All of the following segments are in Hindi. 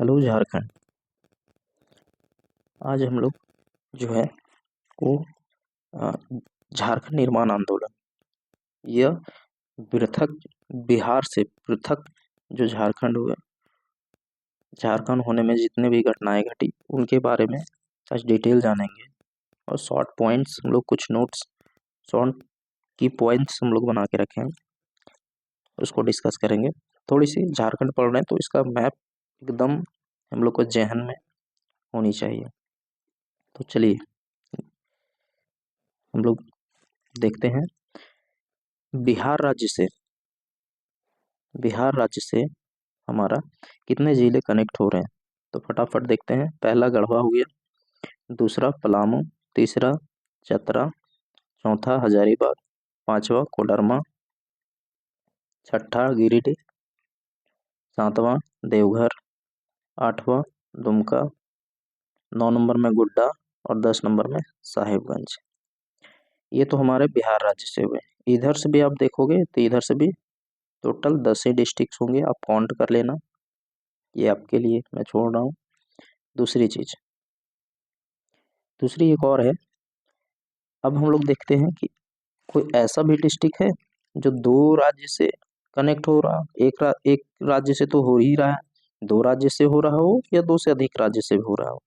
हेलो झारखंड। आज हम लोग जो है वो झारखंड निर्माण आंदोलन, यह पृथक बिहार से पृथक जो झारखंड हुआ, झारखंड होने में जितने भी घटनाएं घटी उनके बारे में आज डिटेल जानेंगे। और शॉर्ट पॉइंट्स हम लोग कुछ नोट्स, शॉर्ट की पॉइंट्स हम लोग बना के रखे हैं, उसको डिस्कस करेंगे। थोड़ी सी झारखंड पढ़ रहे हैं तो इसका मैप एकदम हम लोग को जहन में होनी चाहिए। तो चलिए हम लोग देखते हैं बिहार राज्य से हमारा कितने जिले कनेक्ट हो रहे हैं। तो फटाफट देखते हैं। पहला गढ़वा हो गया, दूसरा पलामू, तीसरा चतरा, चौथा हजारीबाग, पांचवा कोडरमा, छठा गिरिडीह, सातवां देवघर, आठवां दुमका, 9 नंबर में गोड्डा और 10 नंबर में साहिबगंज। ये तो हमारे बिहार राज्य से हुए। इधर से भी आप देखोगे तो इधर से भी टोटल 10 ही डिस्ट्रिक्ट होंगे। आप काउंट कर लेना, ये आपके लिए मैं छोड़ रहा हूँ। दूसरी एक और है। अब हम लोग देखते हैं कि कोई ऐसा भी डिस्ट्रिक्ट है जो दो राज्य से कनेक्ट हो रहा, एक राज्य से तो हो ही रहा है, दो राज्य से हो रहा हो या दो से अधिक राज्य से हो रहा हो,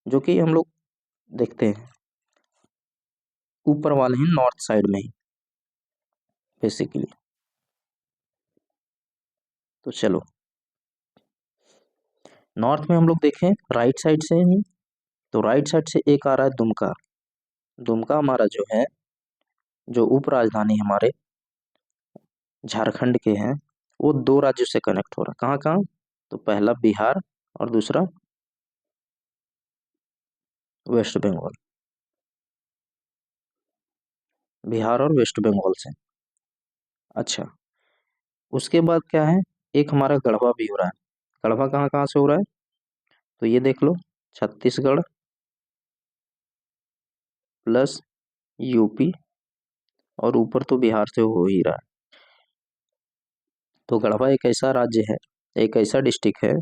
जो कि हम लोग देखते हैं ऊपर वाले हैं नॉर्थ साइड में ही बेसिकली। तो चलो नॉर्थ में हम लोग देखें राइट साइड से ही, तो राइट साइड से एक आ रहा है दुमका। दुमका हमारा जो है, जो उप राजधानी हमारे झारखंड के हैं, वो दो राज्यों से कनेक्ट हो रहा। कहाँ कहाँ? तो पहला बिहार और दूसरा वेस्ट बंगाल। बिहार और वेस्ट बंगाल से। अच्छा, उसके बाद क्या है, एक हमारा गढ़वा भी हो रहा है। गढ़वा कहाँ कहाँ से हो रहा है? तो ये देख लो, छत्तीसगढ़ प्लस यूपी और ऊपर तो बिहार से हो ही रहा है। तो गढ़वा एक ऐसा राज्य है, एक ऐसा डिस्ट्रिक्ट है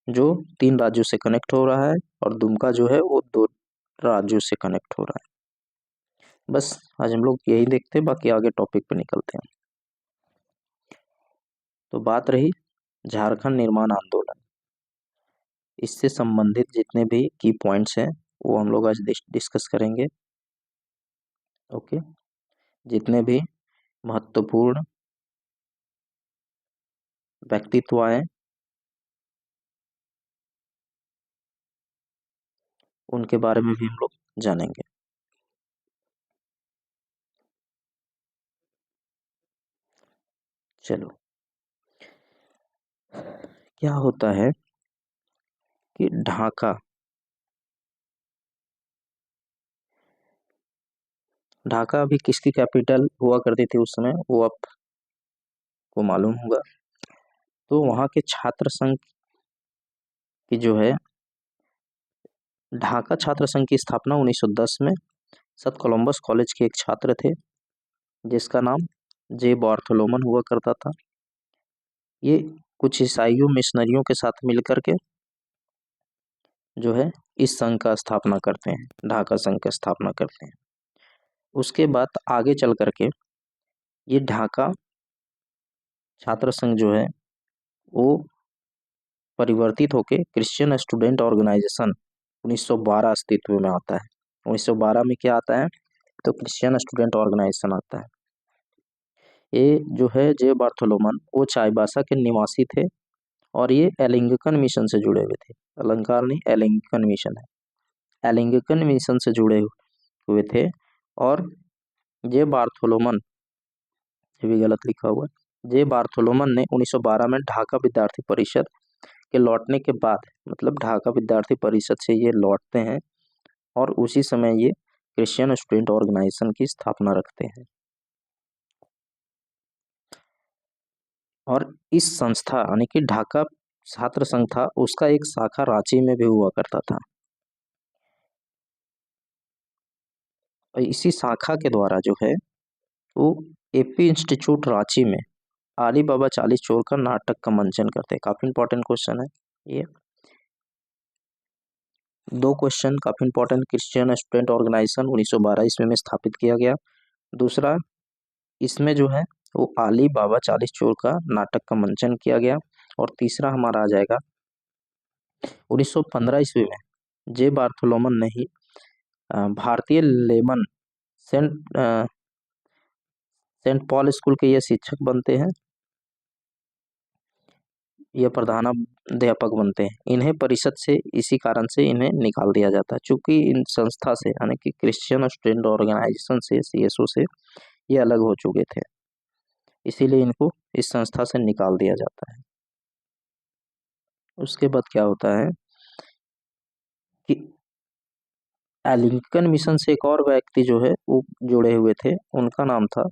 जो 3 राज्यों से कनेक्ट हो रहा है, और दुमका जो है वो 2 राज्यों से कनेक्ट हो रहा है। बस आज हम लोग यही देखते हैं, बाकी आगे टॉपिक पे निकलते हैं। तो बात रही झारखंड निर्माण आंदोलन, इससे संबंधित जितने भी की पॉइंट्स हैं वो हम लोग आज डिस्कस करेंगे। ओके, जितने भी महत्वपूर्ण व्यक्तित्व आए उनके बारे में भी हम लोग जानेंगे। चलो, क्या होता है कि ढाका अभी किसकी कैपिटल हुआ करती थी उस समय, वो आपको मालूम होगा। तो वहाँ के छात्र संघ की जो है, ढाका छात्र संघ की स्थापना 1910 में सत कोलंबस कॉलेज के एक छात्र थे जिसका नाम जे बार्थोलोमन हुआ करता था। ये कुछ ईसाइयों मिशनरियों के साथ मिलकर के जो है इस संघ का स्थापना करते हैं, ढाका संघ का स्थापना करते हैं। उसके बाद आगे चल करके ये ढाका छात्र संघ जो है वो परिवर्तित होके क्रिश्चियन स्टूडेंट ऑर्गेनाइजेशन 1912 अस्तित्व में आता है। 1912 में क्या आता है? तो क्रिश्चियन स्टूडेंट ऑर्गेनाइजेशन आता है। ये जो है जे बार्थोलोमन, वो चाईबासा के निवासी थे और ये एलिंगकन मिशन से जुड़े हुए थे। अलंकार नहीं, एलिंगकन मिशन है। एलिंगकन मिशन से जुड़े हुए थे। और जे बार्थोलोमन, ये भी गलत लिखा हुआ है, जे बार्थोलोमन ने 1912 में ढाका विद्यार्थी परिषद के लौटने के बाद, मतलब ढाका विद्यार्थी परिषद से ये लौटते हैं और उसी समय ये क्रिश्चियन स्टूडेंट ऑर्गेनाइजेशन की स्थापना रखते हैं। और इस संस्था यानी कि ढाका छात्र संघ था, उसका एक शाखा रांची में भी हुआ करता था। और इसी शाखा के द्वारा जो है वो एपी इंस्टीट्यूट रांची में आली बाबा चालीस चोर का नाटक का मंचन करते हैं। काफी इंपॉर्टेंट क्वेश्चन है ये। दो क्वेश्चन काफी इंपॉर्टेंट, क्रिश्चियन स्टूडेंट ऑर्गेनाइजेशन 1912 ईस्वी में स्थापित किया गया। दूसरा, इसमें जो है वो आली बाबा 40 चोर का नाटक का मंचन किया गया। और तीसरा हमारा आ जाएगा 1915 ईस्वी में जे बार्थोलोमन ने ही भारतीय लेमन सेंट पॉल स्कूल के ये शिक्षक बनते हैं, ये प्रधानाध्यापक बनते हैं। इन्हें परिषद से इसी कारण से इन्हें निकाल दिया जाता है, चूंकि इन संस्था से यानी कि क्रिश्चियन स्टूडेंट ऑर्गेनाइजेशन से, सीएसओ से ये अलग हो चुके थे, इसीलिए इनको इस संस्था से निकाल दिया जाता है। उसके बाद क्या होता है कि एलिंकन मिशन से एक और व्यक्ति जो है वो जुड़े हुए थे, उनका नाम था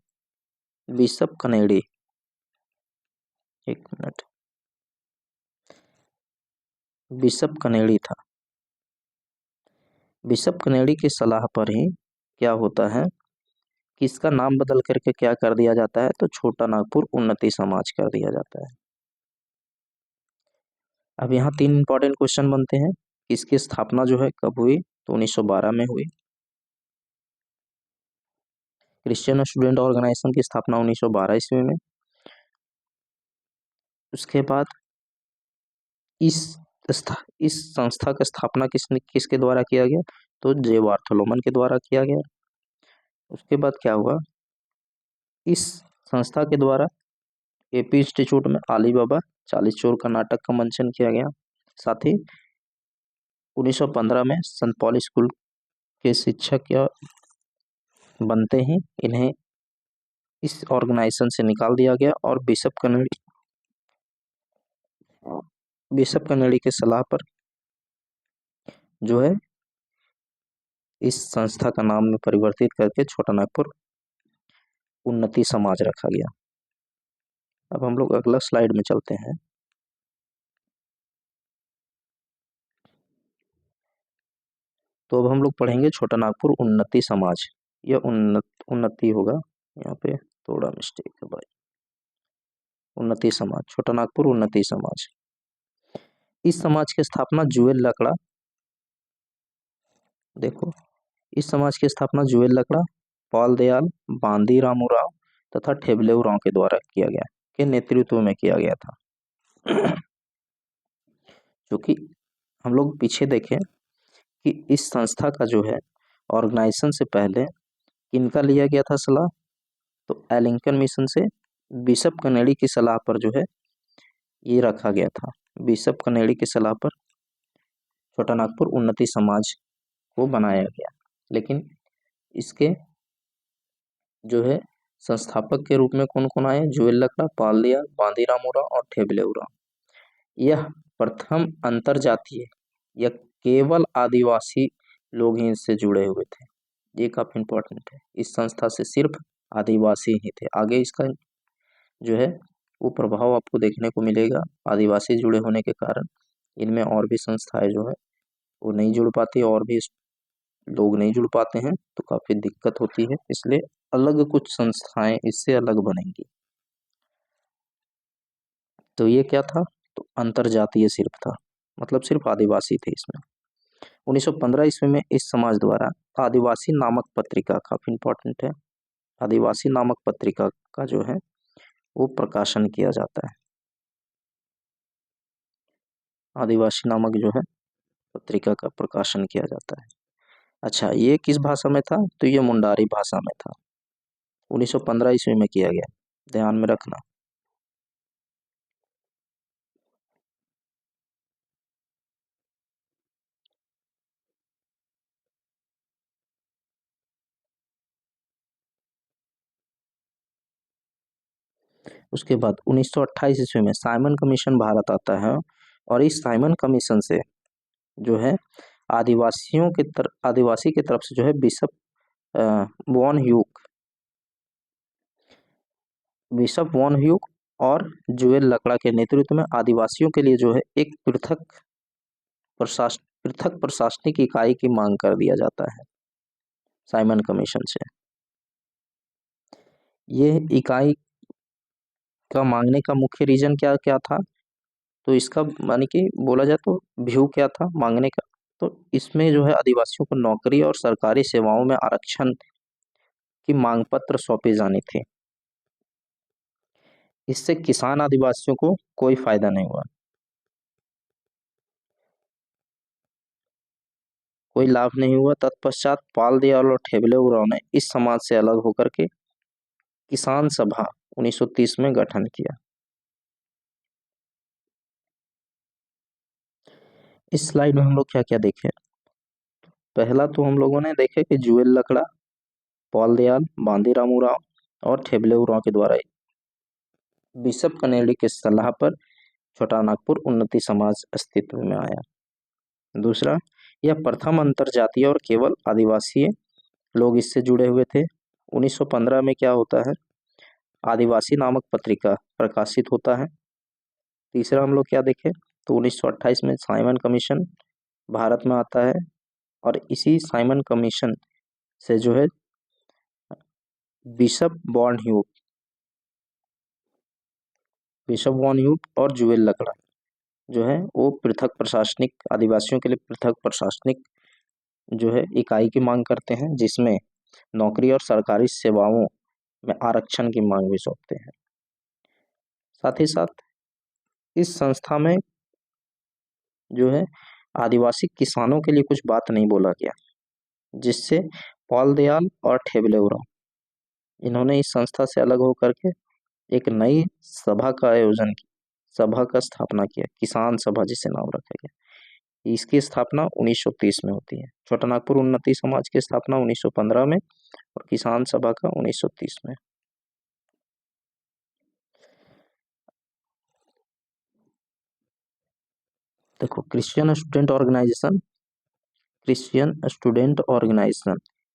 बिशप कनेडी। एक मिनट, बिशप कनेडी था। बिशप कनेडी की सलाह पर ही क्या होता है कि इसका नाम बदल करके क्या कर दिया जाता है, तो छोटा नागपुर उन्नति समाज कर दिया जाता है। अब यहाँ 3 इंपॉर्टेंट क्वेश्चन बनते हैं। इसकी स्थापना जो है कब हुई, तो 1912 में हुई। क्रिश्चियन स्टूडेंट ऑर्गेनाइजेशन की स्थापना 1912 ईस्वी में। उसके बाद इस संस्था का स्थापना किसके द्वारा किया गया, तो जे बार्थोलोमन के द्वारा किया गया। उसके बाद क्या हुआ, इस संस्था के द्वारा एपी इंस्टीट्यूट में आली बाबा 40 चोर का नाटक का मंचन किया गया। साथ ही 1915 में सेंट पॉल स्कूल के शिक्षक या बनते ही इन्हें इस ऑर्गेनाइजेशन से निकाल दिया गया और बिशप कनेडी के सलाह पर जो है इस संस्था का नाम में परिवर्तित करके छोटा नागपुर उन्नति समाज रखा गया। अब हम लोग अगला स्लाइड में चलते हैं। तो अब हम लोग पढ़ेंगे छोटा नागपुर उन्नति समाज। यह उन्नति होगा, यहाँ पे थोड़ा मिस्टेक है भाई। उन्नति समाज, छोटा नागपुर उन्नति समाज। इस समाज की स्थापना जुएल लकड़ा, देखो इस समाज की स्थापना जुएल लकड़ा, पाल दयाल, बांदी रामूराव तथा ठेबलेव के द्वारा किया गया, के नेतृत्व में किया गया था। क्योंकि हम लोग पीछे देखें कि इस संस्था का जो है ऑर्गेनाइजेशन से पहले किनका लिया गया था सलाह, तो एलिंकन मिशन से बिशप कनेडी की सलाह पर जो है ये रखा गया था। बिशप कनेडी की सलाह पर छोटा नागपुर उन्नति समाज को बनाया गया। लेकिन इसके जो है संस्थापक के रूप में कौन कौन आए, जुएल लकड़ा, पाल दयाल, बांदी रामूराव और ठेबलेव। यह प्रथम अंतरजातीय या केवल आदिवासी लोग ही इससे जुड़े हुए थे, ये काफी इंपॉर्टेंट है। इस संस्था से सिर्फ आदिवासी ही थे, आगे इसका जो है वो प्रभाव आपको देखने को मिलेगा। आदिवासी जुड़े होने के कारण इनमें और भी संस्थाएं जो है वो नहीं जुड़ पाती, और भी लोग नहीं जुड़ पाते हैं, तो काफी दिक्कत होती है। इसलिए अलग कुछ संस्थाएं इससे अलग बनेंगी। तो ये क्या था, तो अंतरजातीय सिर्फ था, मतलब सिर्फ आदिवासी थे इसमें। 1915 ईस्वी में इस समाज द्वारा आदिवासी नामक पत्रिका, काफी इंपॉर्टेंट है, आदिवासी नामक पत्रिका का जो है वो प्रकाशन किया जाता है। आदिवासी नामक जो है पत्रिका का प्रकाशन किया जाता है। अच्छा, ये किस भाषा में था, तो ये मुंडारी भाषा में था। 1915 ईस्वी में किया गया, ध्यान में रखना। उसके बाद 1928 ईस्वी में साइमन कमीशन भारत आता है, और इस साइमन कमीशन से जो है आदिवासी की तरफ से जो है बिशप वॉन ह्यूक और जुएल लकड़ा के नेतृत्व में आदिवासियों के लिए जो है एक पृथक प्रशासनिक इकाई की मांग कर दिया जाता है साइमन कमीशन से। ये इकाई का मांगने का मुख्य रीजन क्या क्या था, तो इसका माने कि बोला जाए तो व्यू क्या था मांगने का, तो इसमें जो है आदिवासियों को नौकरी और सरकारी सेवाओं में आरक्षण की मांग पत्र सौंपे जाने थे। इससे किसान आदिवासियों को कोई फायदा नहीं हुआ, कोई लाभ नहीं हुआ। तत्पश्चात पाल दयाल और ठेबले उरांव ने इस समाज से अलग होकर के किसान सभा 1930 में गठन किया। इस स्लाइड में हम लोग क्या क्या देखे? पहला तो हम लोगों ने देखे कि जुएल लकड़ा, पाल दयाल, बांदीराम उरांव और ठेबले उरांव के द्वारा बिशप कनेडी के सलाह पर छोटा नागपुर उन्नति समाज अस्तित्व में आया। दूसरा, यह प्रथम अंतरजातीय और केवल आदिवासी लोग इससे जुड़े हुए थे। 1915 में क्या होता है, आदिवासी नामक पत्रिका प्रकाशित होता है। तीसरा हम लोग क्या देखें तो 1928 में साइमन कमीशन भारत में आता है और इसी साइमन कमीशन से जो है बिशप बॉर्न ह्यूप और जुएल लकड़ा जो है वो पृथक प्रशासनिक, आदिवासियों के लिए पृथक प्रशासनिक जो है इकाई की मांग करते हैं, जिसमें नौकरी और सरकारी सेवाओं में आरक्षण की मांग भी सौंपते हैं। साथ ही साथ इस संस्था में जो है आदिवासी किसानों के लिए कुछ बात नहीं बोला गया, जिससे पाल दयाल और ठेबले उरांव इन्होंने इस संस्था से अलग होकर के एक नई सभा का आयोजन किया, सभा का स्थापना किया, किसान सभा जिसे नाम रखा गया। इसकी स्थापना 1930 में होती है। छोटा नागपुर उन्नति समाज की स्थापना 1915 में और किसान सभा का 1930 में। देखो, क्रिश्चियन स्टूडेंट ऑर्गेनाइजेशन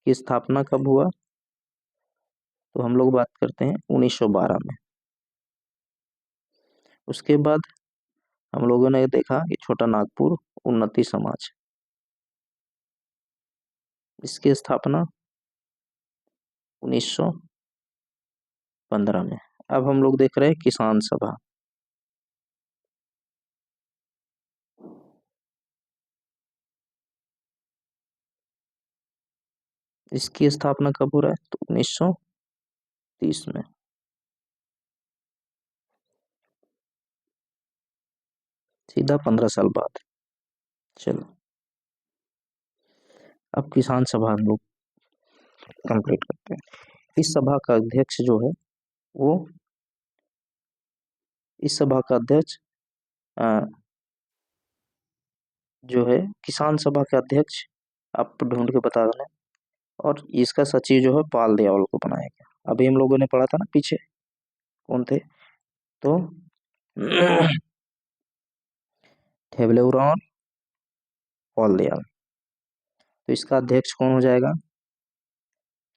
की स्थापना कब हुआ, तो हम लोग बात करते हैं 1912 में। उसके बाद हम लोगों ने देखा कि छोटा नागपुर उन्नति समाज, इसकी स्थापना 1915 में। अब हम लोग देख रहे हैं किसान सभा। इसकी स्थापना कब हो रहा है, तो 1930 में। सीधा 15 साल बाद। चलो, अब किसान सभा हम लोग कंप्लीट करते हैं। इस सभा का अध्यक्ष जो है वो इस सभा का अध्यक्ष जो है किसान सभा के अध्यक्ष आप ढूंढ के बता देना, और इसका सचिव जो है पाल दयाल को बनाया गया। अभी हम लोगों ने पढ़ा था ना पीछे कौन थे, तो ठेबले उरांव, पाल दयाल। तो इसका अध्यक्ष कौन हो जाएगा,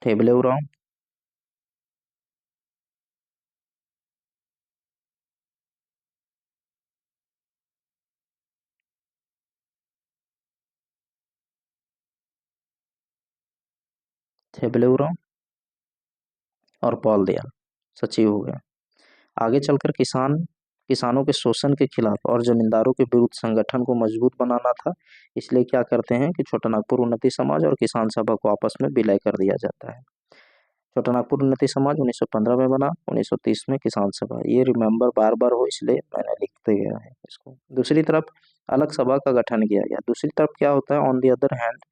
ठेबले उरांव। ठेबले उरांव और पाल दयाल सचिव हो गया। आगे चलकर किसानों के शोषण के खिलाफ और जमींदारों के विरुद्ध संगठन को मजबूत बनाना था। इसलिए क्या करते हैं कि छोटा नागपुर उन्नति समाज और किसान सभा को आपस में विलय कर दिया जाता है। छोटा नागपुर उन्नति समाज 1915 में बना, 1930 में किसान सभा। ये रिमेंबर बार बार हो इसलिए मैंने लिखते गया है इसको। दूसरी तरफ अलग सभा का गठन किया गया। दूसरी तरफ क्या होता है, ऑन दी अदर हैंड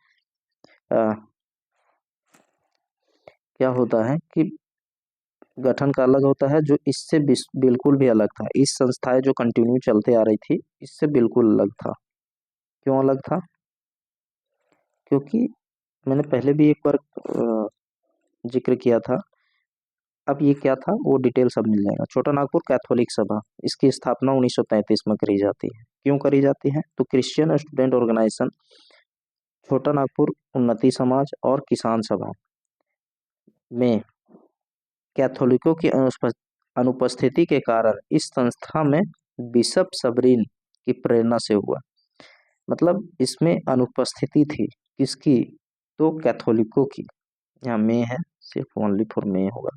क्या होता है कि गठन का अलग होता है, जो इससे बिल्कुल भी अलग था। इस संस्थाएं जो कंटिन्यू चलते आ रही थी, इससे बिल्कुल अलग था। क्यों अलग था, क्योंकि मैंने पहले भी एक बार जिक्र किया था। अब ये क्या था वो डिटेल सब मिल जाएगा। छोटा नागपुर कैथोलिक सभा, इसकी स्थापना 1933 में करी जाती है। क्यों करी जाती है, तो क्रिश्चियन स्टूडेंट ऑर्गेनाइजेशन, छोटा नागपुर उन्नति समाज और किसान सभा में कैथोलिकों की अनुपस्थिति के कारण इस संस्था में बिशप सबरीन की प्रेरणा से हुआ। मतलब इसमें अनुपस्थिति थी किसकी, तो कैथोलिकों की। यहाँ में है, सिर्फ ओनली फॉर में होगा,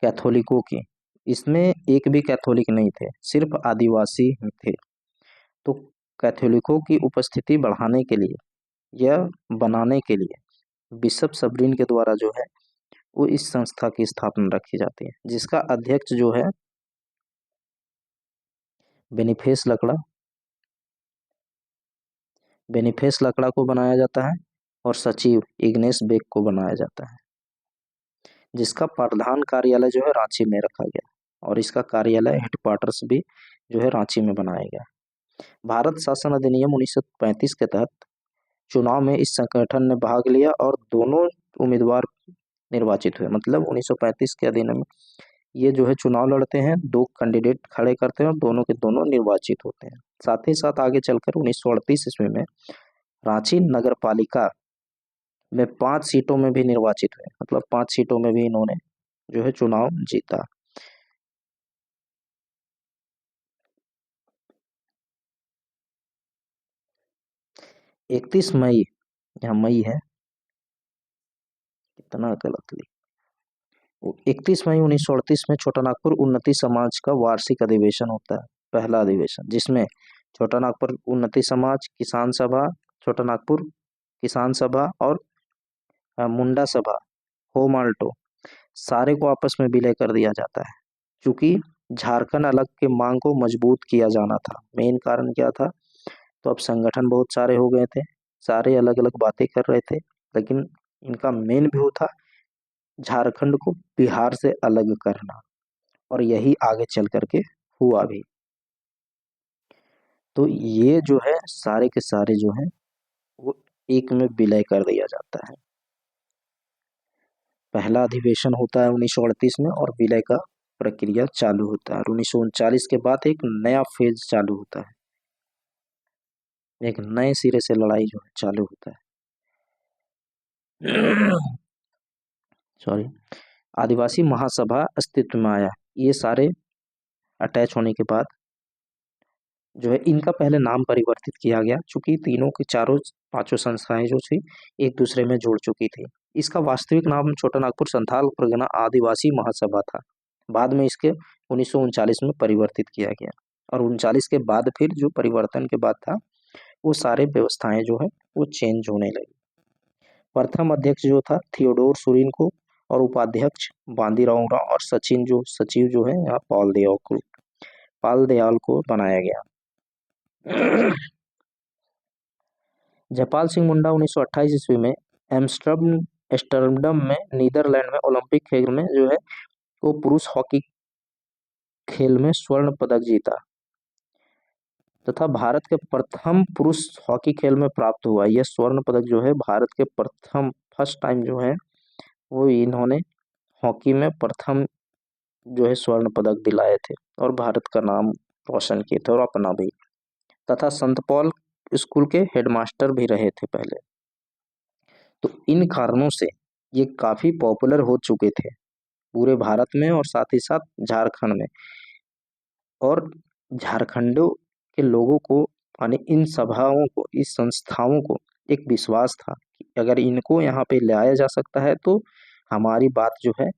कैथोलिकों की। इसमें एक भी कैथोलिक नहीं थे, सिर्फ आदिवासी थे। तो कैथोलिकों की उपस्थिति बढ़ाने के लिए या बनाने के लिए बिशप सबरीन के द्वारा जो है वो इस संस्था की स्थापना रखी जाती है, जिसका अध्यक्ष जो है बेनिफेस लकड़ा को बनाया जाता है और सचिव इग्नेस बेक को बनाया जाता है, जिसका प्रधान कार्यालय जो है रांची में रखा गया और इसका कार्यालय हेडक्वार्टर्स भी जो है रांची में बनाया गया। भारत शासन अधिनियम 1935 के तहत चुनाव में इस संगठन ने भाग लिया और दोनों उम्मीदवार निर्वाचित हुए। मतलब 1935 के अधिनियम में ये जो है चुनाव लड़ते हैं, 2 कैंडिडेट खड़े करते हैं और दोनों के दोनों निर्वाचित होते हैं। साथ ही साथ आगे चलकर 1938 ईस्वी में रांची नगर पालिका में 5 सीटों में भी निर्वाचित हुए। मतलब 5 सीटों में भी इन्होंने जो है चुनाव जीता। इकतीस मई, यहाँ मई है, कितना गलत लिखा। 31 मई 1938 में छोटा नागपुर उन्नति समाज का वार्षिक अधिवेशन होता है, पहला अधिवेशन, जिसमें छोटा नागपुर उन्नति समाज, किसान सभा, छोटा नागपुर किसान सभा और मुंडा सभा, होम आल्टो सारे को आपस में विलय कर दिया जाता है, क्योंकि झारखंड अलग के मांग को मजबूत किया जाना था। मेन कारण क्या था, तो अब संगठन बहुत सारे हो गए थे, सारे अलग अलग बातें कर रहे थे, लेकिन इनका मेन व्यू था झारखंड को बिहार से अलग करना, और यही आगे चल करके हुआ भी। तो ये जो है सारे के सारे जो है वो एक में विलय कर दिया जाता है। पहला अधिवेशन होता है 1938 में और विलय का प्रक्रिया चालू होता है। 1939 के बाद एक नया फेज चालू होता है, एक नए सिरे से लड़ाई जो है चालू होता है। सॉरी, आदिवासी महासभा अस्तित्व में आया। ये सारे अटैच होने के बाद जो है इनका पहले नाम परिवर्तित किया गया, चूंकि तीनों की पांचों संस्थाएं जो थी एक दूसरे में जुड़ चुकी थी। इसका वास्तविक नाम छोटा नागपुर संथाल परगना आदिवासी महासभा था। बाद में इसके 1939 में परिवर्तित किया गया और 39 के बाद फिर जो परिवर्तन के बाद था वो सारे व्यवस्थाएं जो है वो चेंज होने लगी। प्रथम अध्यक्ष जो था थियोडोर सुरीन को और उपाध्यक्ष बांदीराव उरांव और सचिव जो है यहाँ पाल दयाल को बनाया गया। जयपाल सिंह मुंडा 1928 ईस्वी में एम्स्टर्डम में नीदरलैंड में ओलंपिक खेल में जो है वो पुरुष हॉकी खेल में स्वर्ण पदक जीता तथा भारत के प्रथम पुरुष हॉकी खेल में प्राप्त हुआ। यह स्वर्ण पदक जो है भारत के फर्स्ट टाइम जो है वो इन्होंने हॉकी में प्रथम जो है स्वर्ण पदक दिलाए थे और भारत का नाम रोशन किए थे और अपना भी, तथा संत पॉल स्कूल के हेडमास्टर भी रहे थे पहले। तो इन कारणों से ये काफी पॉपुलर हो चुके थे पूरे भारत में और साथ ही साथ झारखंड में, और झारखंडों के लोगों को यानी इन सभाओं को, इस संस्थाओं को एक विश्वास था कि अगर इनको यहाँ पे लाया जा सकता है तो हमारी बात जो है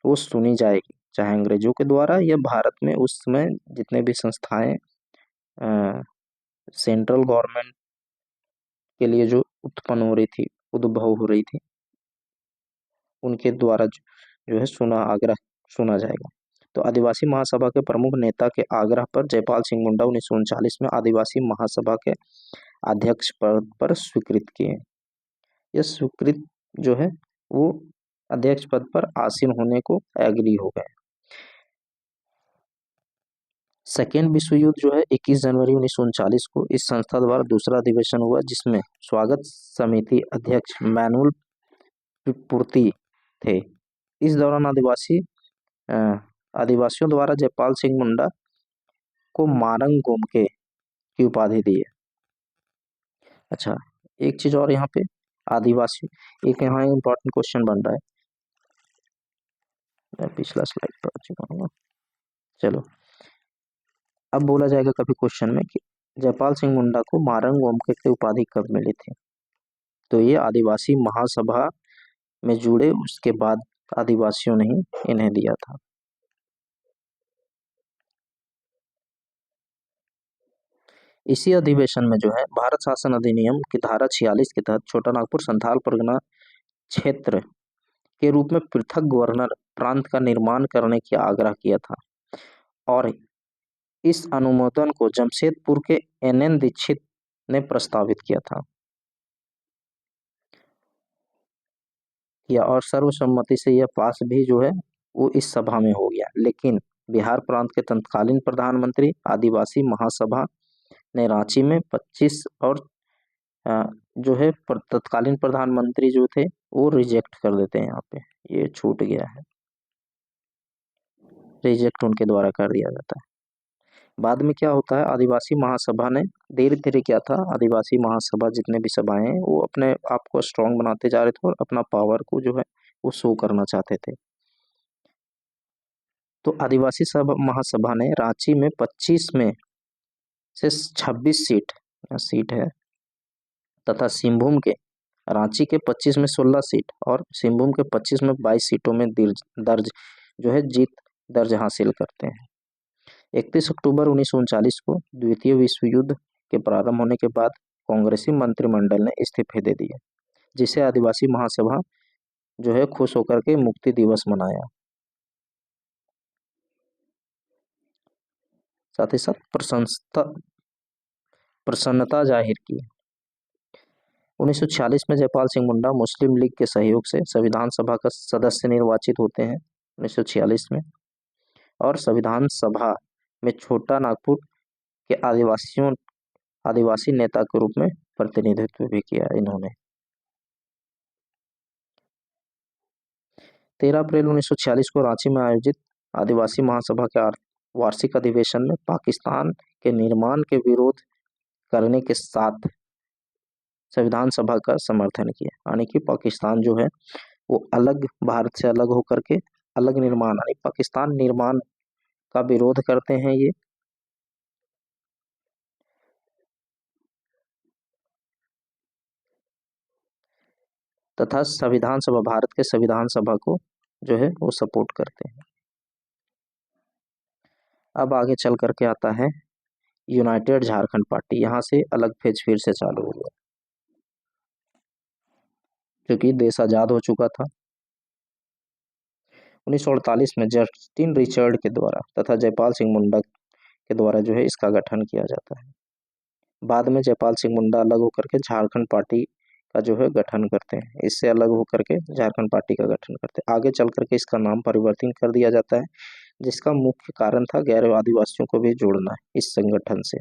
वो सुनी जाएगी, चाहे अंग्रेजों के द्वारा या भारत में उस समय जितने भी संस्थाएं सेंट्रल गवर्नमेंट के लिए जो उत्पन्न हो रही थी, उद्भव हो रही थी, उनके द्वारा जो है आग्रह सुना जाएगा। तो आदिवासी महासभा के प्रमुख नेता के आग्रह पर जयपाल सिंह मुंडा 1939 में आदिवासी महासभा के अध्यक्ष पद पर स्वीकृत किए। यह स्वीकृत जो है वो अध्यक्ष पद पर आसीन होने को एग्री हो गए। सेकेंड विश्व युद्ध जो है 21 जनवरी 1939 को इस संस्था द्वारा दूसरा अधिवेशन हुआ, जिसमें स्वागत समिति अध्यक्ष मैनुअल पूर्ति थे। इस दौरान आदिवासियों द्वारा जयपाल सिंह मुंडा को मारंग गोमके की उपाधि दी है। अच्छा, एक चीज और यहाँ पे आदिवासी, एक यहाँ इंपॉर्टेंट क्वेश्चन बन रहा है, मैं पिछला स्लाइड पर चुका हूँ। चलो, अब बोला जाएगा कभी क्वेश्चन में कि जयपाल सिंह मुंडा को मारंग गोमके की उपाधि कब मिली थी, तो ये आदिवासी महासभा में जुड़े उसके बाद आदिवासियों ने ही इन्हें दिया था। इसी अधिवेशन में जो है भारत शासन अधिनियम की धारा 46 के तहत छोटा नागपुर संथाल परगना क्षेत्र के रूप में पृथक गवर्नर प्रांत का निर्माण करने की आग्रह किया था और इस अनुमोदन को जमशेदपुर के NN दीक्षित ने प्रस्तावित किया था और सर्वसम्मति से यह पास भी जो है वो इस सभा में हो गया। लेकिन बिहार प्रांत के तत्कालीन प्रधानमंत्री आदिवासी महासभा ने रांची में 25 और जो है तत्कालीन प्रधानमंत्री जो थे वो रिजेक्ट कर देते हैं। यहाँ पे ये छूट गया है, रिजेक्ट उनके द्वारा कर दिया जाता है। बाद में क्या होता है, आदिवासी महासभा ने धीरे धीरे क्या था, आदिवासी महासभा जितने भी सभाएं हैं वो अपने आप को स्ट्रांग बनाते जा रहे थे और अपना पावर को जो है वो शो करना चाहते थे। तो आदिवासी महासभा ने रांची में 25 में से 26 सीट है तथा सिंहभूम के रांची के 25 में 16 सीट और सिंहभूम के 25 में 22 सीटों में दर्ज जो है जीत दर्ज हासिल करते हैं। 31 अक्टूबर 1939 को द्वितीय विश्व युद्ध के प्रारंभ होने के बाद कांग्रेसी मंत्रिमंडल ने इस्तीफे दे दिए, जिसे आदिवासी महासभा जो है खुश होकर के मुक्ति दिवस मनाया। साथ ही साथ प्रसन्नता जाहिर की। 1946 में जयपाल सिंह मुंडा मुस्लिम लीग के सहयोग से संविधान सभा का सदस्य निर्वाचित होते हैं 1946 में, और संविधान सभा में छोटा नागपुर के आदिवासी नेता के रूप में प्रतिनिधित्व भी किया इन्होंने। 13 अप्रैल 1946 को रांची में आयोजित आदिवासी महासभा के वार्षिक अधिवेशन में पाकिस्तान के निर्माण के विरोध करने के साथ संविधान सभा का समर्थन किया, यानी कि पाकिस्तान जो है वो अलग, भारत से अलग होकर के अलग निर्माण, यानी पाकिस्तान निर्माण का विरोध करते हैं ये। तथा संविधान सभा, भारत के संविधान सभा को जो है वो सपोर्ट करते हैं। अब आगे चल करके आता है यूनाइटेड झारखंड पार्टी। यहाँ से अलग फेज फिर से चालू हो गया, क्योंकि देश आजाद हो चुका था। 1948 में जस्टिन रिचर्ड के द्वारा तथा जयपाल सिंह मुंडा के द्वारा जो है इसका गठन किया जाता है। बाद में जयपाल सिंह मुंडा अलग होकर के झारखंड पार्टी का जो है गठन करते हैं, इससे अलग होकर के झारखंड पार्टी का गठन करते हैं। आगे चल करके इसका नाम परिवर्तन कर दिया जाता है, जिसका मुख्य कारण था गैर आदिवासियों को भी जोड़ना इस संगठन से,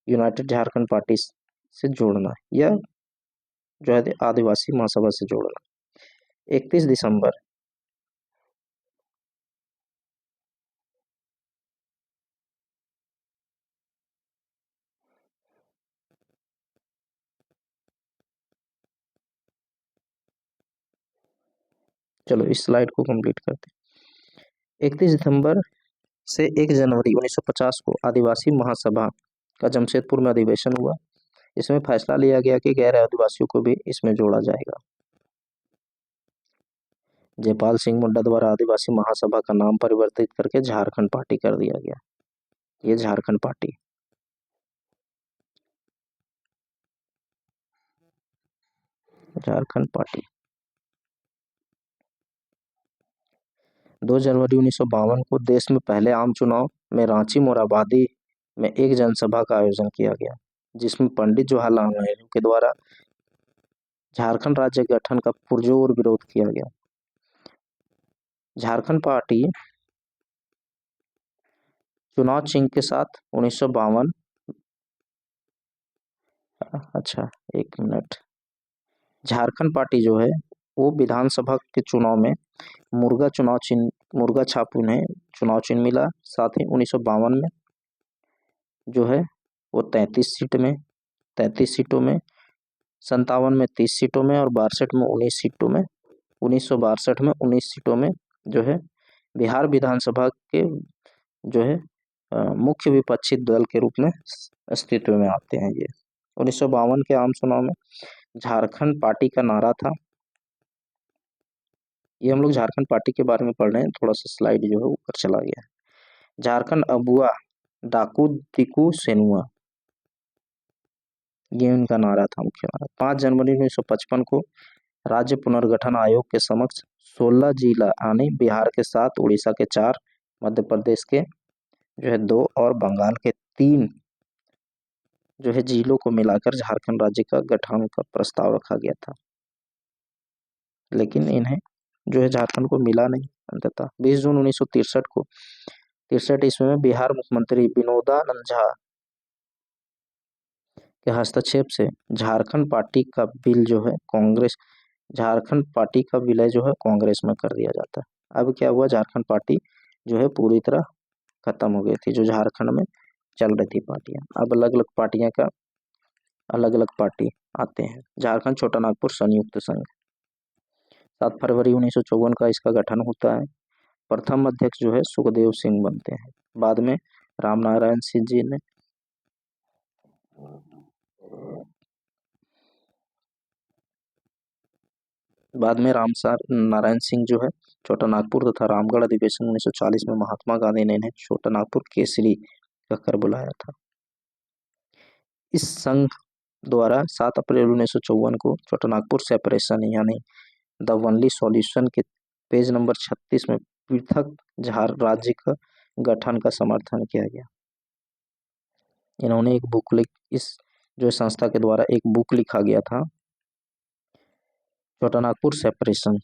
यूनाइटेड झारखंड पार्टी से जोड़ना या जो है आदिवासी महासभा से जोड़ना। 31 दिसंबर चलो इस स्लाइड को कंप्लीट करते हैं। 31 दिसंबर से 1 जनवरी 1950 को आदिवासी महासभा का जमशेदपुर में अधिवेशन हुआ। इसमें फैसला लिया गया कि गैर आदिवासियों को भी इसमें जोड़ा जाएगा। जयपाल सिंह मुंडा द्वारा आदिवासी महासभा का नाम परिवर्तित करके झारखंड पार्टी कर दिया गया। ये झारखंड पार्टी, झारखंड पार्टी 2 जनवरी 1952 को देश में पहले आम चुनाव में रांची मोरहाबादी में एक जनसभा का आयोजन किया गया, जिसमें पंडित जवाहरलाल नेहरू के द्वारा झारखंड राज्य गठन का पुरजोर विरोध किया गया। झारखंड पार्टी चुनाव चिन्ह के साथ 1952 एक मिनट, झारखंड पार्टी जो है वो विधानसभा के चुनाव में मुर्गा छाप उन्हें चुनाव चिन्ह मिला। साथ ही 1952 में जो है वो 33 सीटों में 57 में 30 सीटों में और 62 में 19 सीटों में 1962 में 19 सीटों में जो है बिहार विधानसभा के जो है मुख्य विपक्षी दल के रूप में अस्तित्व में आते हैं। ये 1952 के आम चुनाव में झारखंड पार्टी का नारा था। ये हम लोग झारखंड पार्टी के बारे में पढ़ रहे हैं, थोड़ा सा स्लाइड जो है ऊपर चला गया। झारखंड अबुआ डाकू दिकू सेनुआ ये उनका नारा था, मुख्य नारा। 5 जनवरी 1955 को राज्य पुनर्गठन आयोग के समक्ष 16 जिला यानी बिहार के 7, उड़ीसा के 4, मध्य प्रदेश के जो है 2 और बंगाल के 3 जो है जिलों को मिलाकर झारखंड राज्य का गठन का प्रस्ताव रखा गया था, लेकिन इन्हें जो है झारखंड को मिला नहीं अंततः। 20 जून 1963 को 63 ईस्वी में बिहार मुख्यमंत्री विनोदानंद झा के हस्तक्षेप से झारखंड पार्टी का बिल जो है कांग्रेस झारखंड पार्टी का विलय जो है कांग्रेस में कर दिया जाता है। अब क्या हुआ, झारखंड पार्टी जो है पूरी तरह खत्म हो गई थी, जो झारखंड में चल रही थी पार्टियां। अब अलग अलग पार्टियां का अलग अलग पार्टी आते हैं। झारखंड छोटा नागपुर संयुक्त संघ 7 फरवरी 1954 का इसका गठन होता है। प्रथम अध्यक्ष जो है सुखदेव सिंह बनते हैं। बाद में रामनारायण सिंह जी ने नारायण सिंह जो है छोटा नागपुर तथा रामगढ़ अधिवेशन 1940 में महात्मा गांधी ने इन्हें छोटा नागपुर केसरी कहकर बुलाया था। इस संघ द्वारा 7 अप्रैल 1954 को छोटा नागपुर सेपरेशन यानी द ओनली सॉल्यूशन के पेज नंबर 36 में पृथक झार राज्य का गठन का समर्थन किया गया। इन्होंने एक बुक इस जो संस्था के द्वारा एक बुक लिखा गया था छोटा नागपुर सेपरेशन,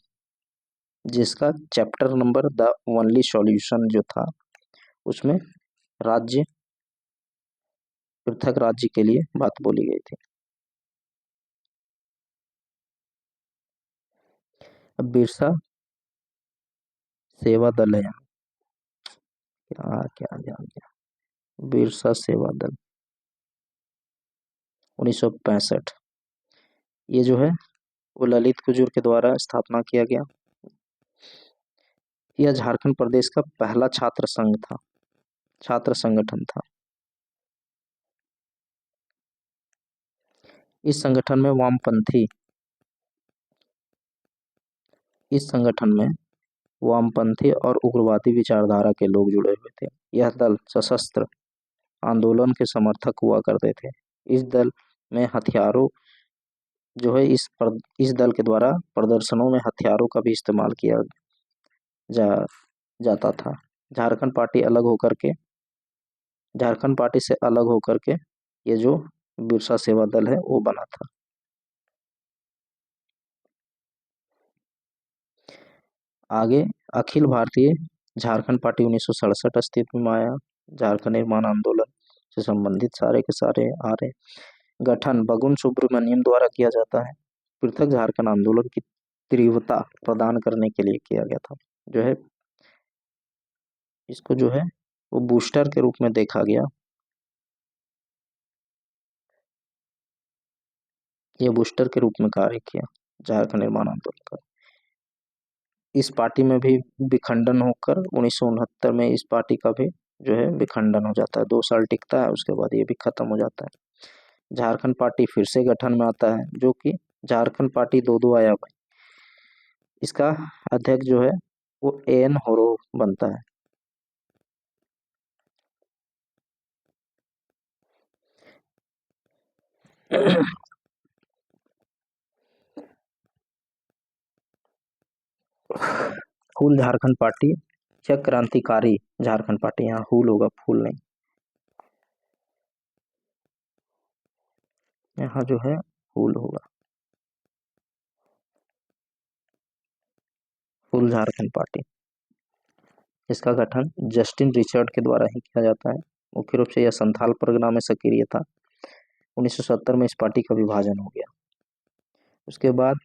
जिसका chapter number the only solution जो था उसमें राज्य पृथक राज्य के लिए बात बोली गई थी। अब बिरसा सेवा दल है, क्या क्या ध्यान दिया, बिरसा सेवा दल 1965 ये जो है वो ललित कुजूर के द्वारा स्थापना किया गया। यह झारखंड प्रदेश का पहला छात्र संघ था, छात्र संगठन था। इस संगठन में वामपंथी और उग्रवादी विचारधारा के लोग जुड़े हुए थे। यह दल सशस्त्र आंदोलन के समर्थक हुआ करते थे। इस दल में हथियारों जो है इस दल के द्वारा प्रदर्शनों में हथियारों का भी इस्तेमाल किया जाता था। झारखंड पार्टी से अलग होकर के ये जो बिरसा सेवा दल है वो बना था। आगे अखिल भारतीय झारखंड पार्टी 1967 अस्तित्व में आया। झारखंड निर्माण आंदोलन से संबंधित सारे के सारे आ रहे। गठन बगुन सुब्रमण्यम द्वारा किया जाता है। पृथक झारखंड आंदोलन की तीव्रता प्रदान करने के लिए किया गया था। जो है इसको जो है वो बूस्टर के रूप में देखा गया। ये बूस्टर के रूप में कार्य किया झारखंड निर्माण आंदोलन का। इस पार्टी में भी विखंडन होकर 1969 में इस पार्टी का भी जो है विखंडन हो जाता है। 2 साल टिकता है, उसके बाद ये भी खत्म हो जाता है। झारखंड पार्टी फिर से गठन में आता है, जो कि झारखंड पार्टी 2-2 आया भाई। इसका अध्यक्ष जो है वो एन होरो बनता है। फूल झारखंड पार्टी या क्रांतिकारी झारखंड पार्टी, यहाँ फूल होगा, फूल नहीं, यहाँ जो है फूल होगा। फूल झारखंड पार्टी, इसका गठन जस्टिन रिचर्ड के द्वारा ही किया जाता है। मुख्य रूप से यह संथाल परगना में सक्रिय था। 1970 में इस पार्टी का विभाजन हो गया। उसके बाद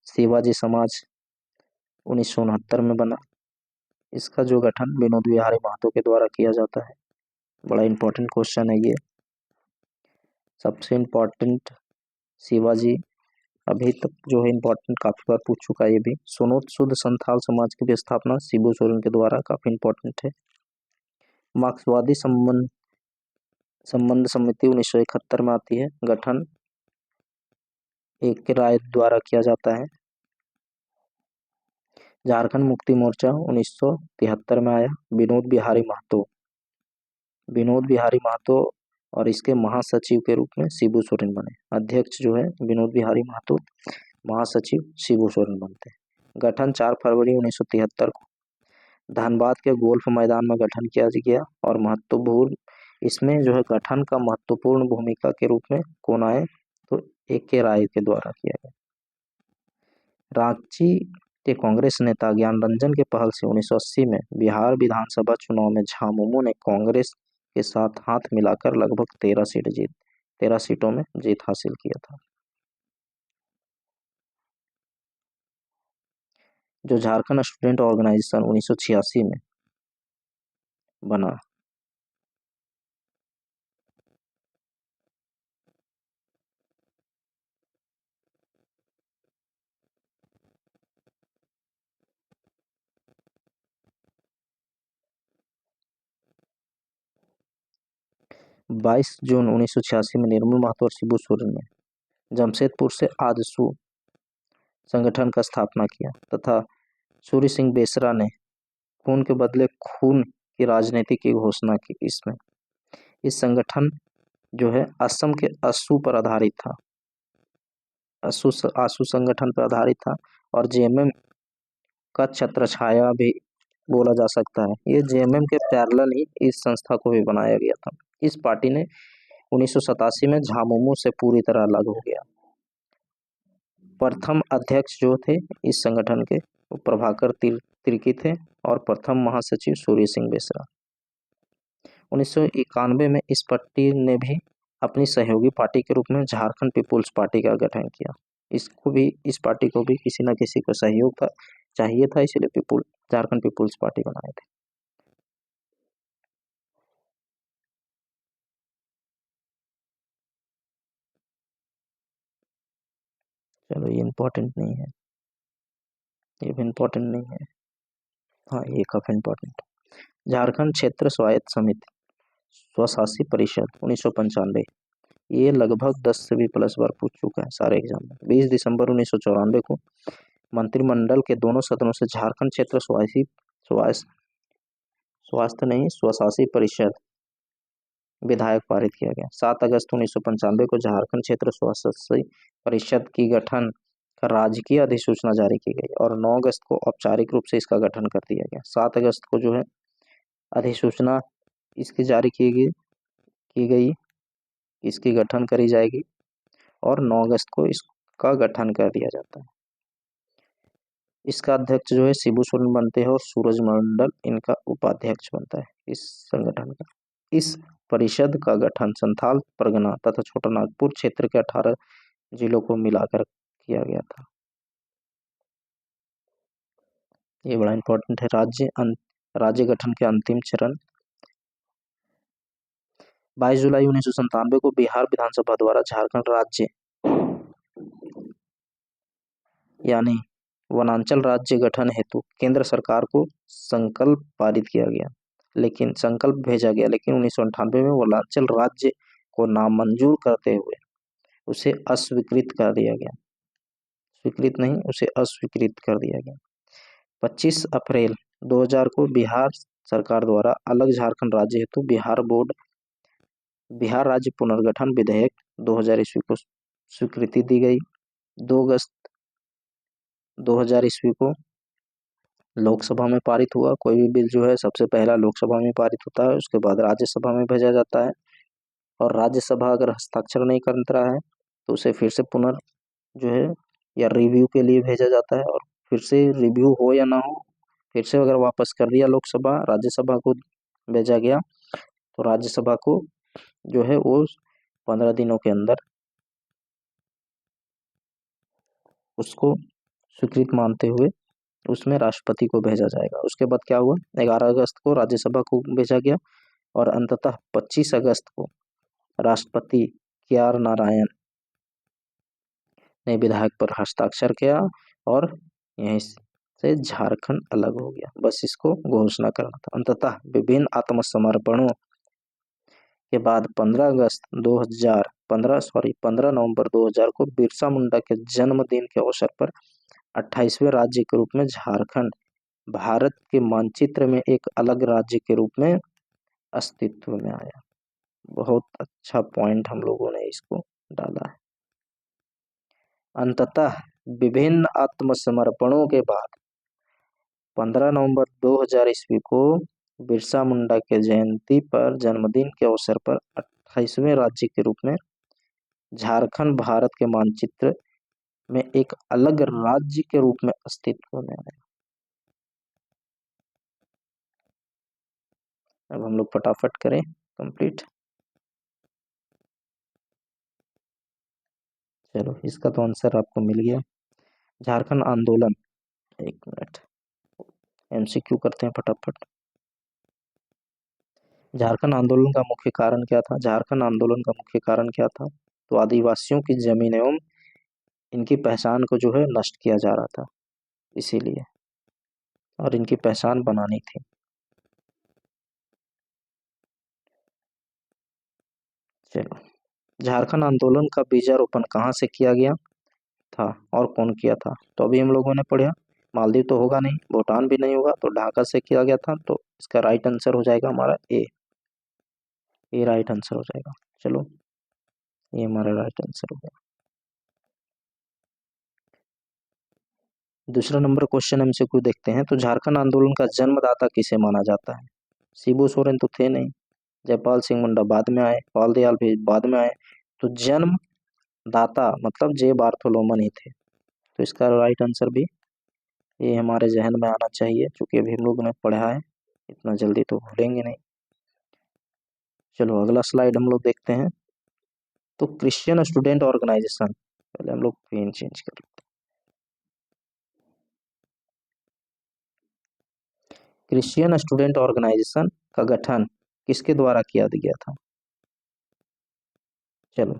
शिवाजी समाज 1969 में बना। इसका जो गठन विनोद बिहारी महतो के द्वारा किया जाता है। बड़ा इंपॉर्टेंट क्वेश्चन है ये, सबसे इम्पोर्टेंट। शिवाजी अभी तक जो है इम्पोर्टेंट काफी बार पूछ चुका है ये भी। सोनोत शुद्ध संथाल समाज की भी स्थापना शिबू सोरेन के द्वारा काफी इम्पोर्टेंट है। मार्क्सवादी संबंध समिति 1971 में आती है। गठन एक राय द्वारा किया जाता है। झारखंड मुक्ति मोर्चा 1973 में आया। विनोद बिहारी महतो और इसके महासचिव के रूप में शिबू सोरेन बने। अध्यक्ष जो है विनोद बिहारी महतो, महासचिव शिबू सोरेन बनते हैं। गठन 4 फरवरी 1973 को धनबाद के गोल्फ मैदान में गठन किया गया और महत्वपूर्ण इसमें जो है गठन का महत्वपूर्ण भूमिका के रूप में कौन आए, तो AK राय के द्वारा किया गया। रांची के कांग्रेस नेता ज्ञान रंजन के पहल से 1980 में बिहार विधानसभा चुनाव में झामुमो ने कांग्रेस के साथ हाथ मिलाकर लगभग 13 सीटों में जीत हासिल किया था। जो झारखंड स्टूडेंट ऑर्गेनाइजेशन 1986 में बना। बाईस जून 1986 में निर्मल महतो और शिबू सोरेन ने जमशेदपुर से आजसू संगठन का स्थापना किया तथा सूर्य सिंह बेसरा ने खून के बदले खून की राजनीति की घोषणा की। इसमें इस संगठन जो है असम के अस्सू पर आधारित था, आसू संगठन पर आधारित था और JMM का छत्रछाया भी बोला जा सकता है। ये JMM के पैरेलल ही इस संस्था को भी बनाया गया था। इस पार्टी ने 1987 में झामुमो से पूरी तरह अलग हो गया। प्रथम अध्यक्ष जो थे इस संगठन के वो प्रभाकर तिर्की थे और प्रथम महासचिव सूर्य सिंह बेसरा। 1991 में इस पार्टी ने भी अपनी सहयोगी पार्टी के रूप में झारखंड पीपुल्स पार्टी का गठन किया। इस पार्टी को भी किसी न किसी को सहयोग चाहिए था, इसलिए झारखंड पीपुल्स पार्टी बनाए थे। चलो ये इम्पोर्टेंट नहीं है, ये भी इम्पोर्टेंट नहीं है। हाँ ये काफी इम्पोर्टेंट। झारखंड क्षेत्र स्वायत्त समिति स्वशासी परिषद 1995, ये लगभग 10 से भी प्लस बार पूछ चुका है सारे एग्जाम में। 20 दिसंबर 1994 को मंत्रिमंडल के दोनों सदनों से झारखंड क्षेत्र स्वशासी परिषद विधायक पारित किया गया। 7 अगस्त 1995 को झारखंड क्षेत्र स्वशासी परिषद की गठन का राजकीय अधिसूचना जारी की गई और 9 अगस्त को औपचारिक रूप से इसका गठन कर दिया गया। 7 अगस्त को जो है अधिसूचना इसकी जारी की गई, इसकी गठन करी जाएगी और 9 अगस्त को इसका गठन कर दिया जाता है। इसका अध्यक्ष जो है शिबू सोरेन बनते हैं और सूरज मंडल इनका उपाध्यक्ष बनता है इस संगठन का। इस परिषद का गठन संथाल परगना तथा छोटा नागपुर क्षेत्र के 18 जिलों को मिलाकर किया गया था। ये बड़ा इंपॉर्टेंट है। राज्य गठन के अंतिम चरण 22 जुलाई 1997 को बिहार विधानसभा द्वारा झारखंड राज्य यानी वनांचल राज्य गठन हेतु केंद्र सरकार को संकल्प पारित किया गया, लेकिन संकल्प भेजा गया, लेकिन 1998 में वनांचल राज्य को नामंजूर करते हुए उसे अस्वीकृत कर दिया गया। स्वीकृत नहीं, उसे अस्वीकृत कर दिया गया। 25 अप्रैल 2000 को बिहार सरकार द्वारा अलग झारखंड राज्य हेतु बिहार राज्य पुनर्गठन विधेयक 2000 ईस्वी को स्वीकृति दी गई। 2 अगस्त 2000 ईस्वी को लोकसभा में पारित हुआ। कोई भी बिल जो है सबसे पहला लोकसभा में पारित होता है, उसके बाद राज्यसभा में भेजा जाता है और राज्यसभा अगर हस्ताक्षर नहीं कर रहा है तो उसे फिर से जो है या रिव्यू के लिए भेजा जाता है और फिर से रिव्यू हो या ना हो, फिर से अगर वापस कर दिया लोकसभा, राज्यसभा को भेजा गया तो राज्यसभा को जो है वो 15 दिनों के अंदर उसको स्वीकृत मानते हुए उसमें राष्ट्रपति को भेजा जाएगा। उसके बाद क्या हुआ, 11 अगस्त को राज्यसभा को भेजा गया और अंततः 25 अगस्त को राष्ट्रपति KR नारायण ने विधेयक पर हस्ताक्षर किया और यहीं से झारखंड अलग हो गया। बस इसको घोषणा करना था। अंततः विभिन्न आत्मसमर्पणों के बाद 15 नवंबर 2000 को बिरसा मुंडा के जन्मदिन के अवसर पर 28वें राज्य के रूप में झारखंड भारत के मानचित्र में एक अलग राज्य के रूप में अस्तित्व में आया। बहुत अच्छा पॉइंट हम लोगों ने इसको डाला है। अंततः विभिन्न आत्मसमर्पणों के बाद 15 नवंबर 2000 ईस्वी को बिरसा मुंडा के जयंती पर जन्मदिन के अवसर पर 28वें राज्य के रूप में झारखंड भारत के मानचित्र में एक अलग राज्य के रूप में अस्तित्व में आया। अब हम लोग फटाफट करें कंप्लीट। चलो, इसका तो आंसर आपको मिल गया। झारखंड आंदोलन, एक मिनट, एमसीक्यू करते हैं फटाफट। झारखंड आंदोलन का मुख्य कारण क्या था? झारखंड आंदोलन का मुख्य कारण क्या था? तो आदिवासियों की जमीन एवं इनकी पहचान को जो है नष्ट किया जा रहा था, इसीलिए, और इनकी पहचान बनानी थी। चलो, झारखंड आंदोलन का बीजारोपण कहाँ से किया गया था और कौन किया था? तो अभी हम लोगों ने पढ़ा, मालदीव तो होगा नहीं, भूटान भी नहीं होगा, तो ढाका से किया गया था। तो इसका राइट आंसर हो जाएगा हमारा ए राइट आंसर हो जाएगा। चलो, ये हमारा राइट आंसर हो गया। दूसरा नंबर क्वेश्चन हमसे कोई देखते हैं। तो झारखंड आंदोलन का जन्मदाता किसे माना जाता है? शिबू सोरेन तो थे नहीं, जयपाल सिंह मुंडा बाद में आए, पाल दयाल भी बाद में आए, तो जन्मदाता मतलब जे बार्थोलोमन ही थे। तो इसका राइट आंसर भी ये हमारे जहन में आना चाहिए, क्योंकि अभी हम लोग ने पढ़ा है, इतना जल्दी तो भूलेंगे नहीं। चलो, अगला स्लाइड हम लोग देखते हैं। तो क्रिश्चियन स्टूडेंट ऑर्गेनाइजेशन, पहले हम लोग पेन चेंज कर लेते हैं। क्रिश्चियन स्टूडेंट ऑर्गेनाइजेशन का गठन किसके द्वारा किया गया था? चलो,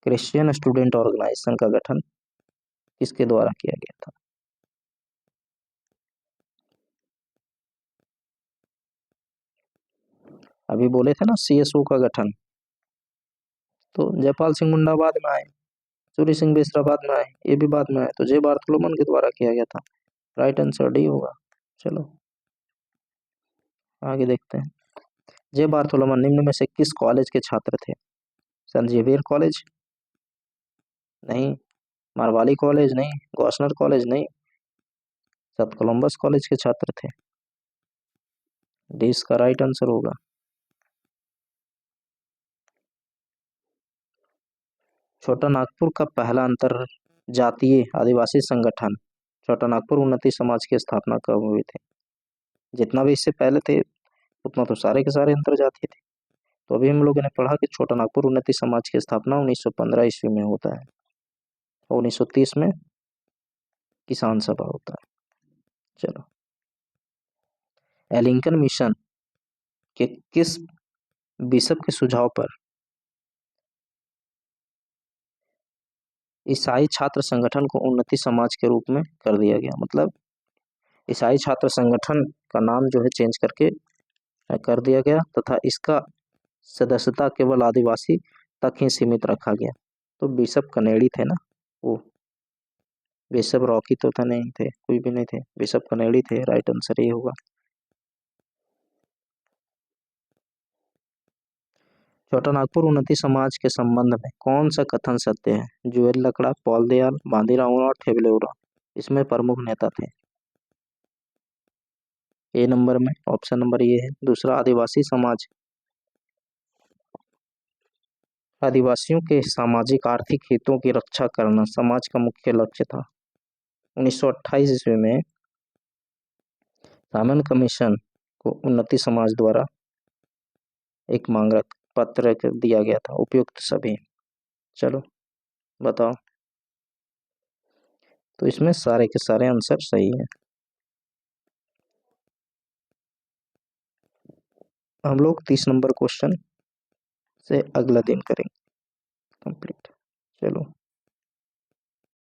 क्रिश्चियन स्टूडेंट ऑर्गेनाइजेशन का गठन किसके द्वारा किया गया था? अभी बोले थे ना सीएसओ का गठन, तो जयपाल सिंह मुंडा बाद में आए, सूर्य सिंह बेसरा बाद में आए, ये भी बाद में आए, तो जे बार्थोलोमन के द्वारा किया गया था। राइट आंसर डी होगा। चलो, आगे देखते हैं। जे बार्थोलोमन निम्न में से किस कॉलेज के छात्र थे? सेंट जेवियर कॉलेज नहीं, मारवाड़ी कॉलेज नहीं, गॉसनर कॉलेज नहीं, सेंट कोलंबस कॉलेज के छात्र थे। डी इसका राइट आंसर होगा। छोटा नागपुर का पहला अंतर जातीय आदिवासी संगठन छोटा नागपुर उन्नति समाज की स्थापना कब हुई थी? जितना भी इससे पहले थे उतना तो सारे के सारे अंतर जातीय थे। तो अभी हम लोगों ने पढ़ा कि छोटा नागपुर उन्नति समाज की स्थापना 1915 ईस्वी में होता है, और 1930 में किसान सभा होता है। चलो, एलिंकन मिशन के किस बिशप के सुझाव पर ईसाई छात्र संगठन को उन्नति समाज के रूप में कर दिया गया? मतलब ईसाई छात्र संगठन का नाम जो है चेंज करके कर दिया गया, तथा इसका सदस्यता केवल आदिवासी तक ही सीमित रखा गया। तो बिशप कनेडी थे ना वो, बिशप रॉकी तो था नहीं थे, कोई भी नहीं थे, बिशप कनेडी थे। राइट आंसर ये होगा। छोटा नागपुर उन्नति समाज के संबंध में कौन सा कथन सत्य है? जुएल लकड़ा, पॉल दयाल, बांदीराव और थेवलेउरा इसमें प्रमुख नेता थे। ए नंबर में ऑप्शन नंबर ये है। दूसरा, आदिवासी समाज आदिवासियों के सामाजिक आर्थिक हितों की रक्षा करना समाज का मुख्य लक्ष्य था। 1928 ईस्वी में सामन कमीशन को उन्नति समाज द्वारा एक मांग पत्र दिया गया था, उपयुक्त सभी। चलो, बताओ। तो इसमें सारे के सारे आंसर सही है। हम लोग 30 नंबर क्वेश्चन से अगला दिन करेंगे कंप्लीट। चलो।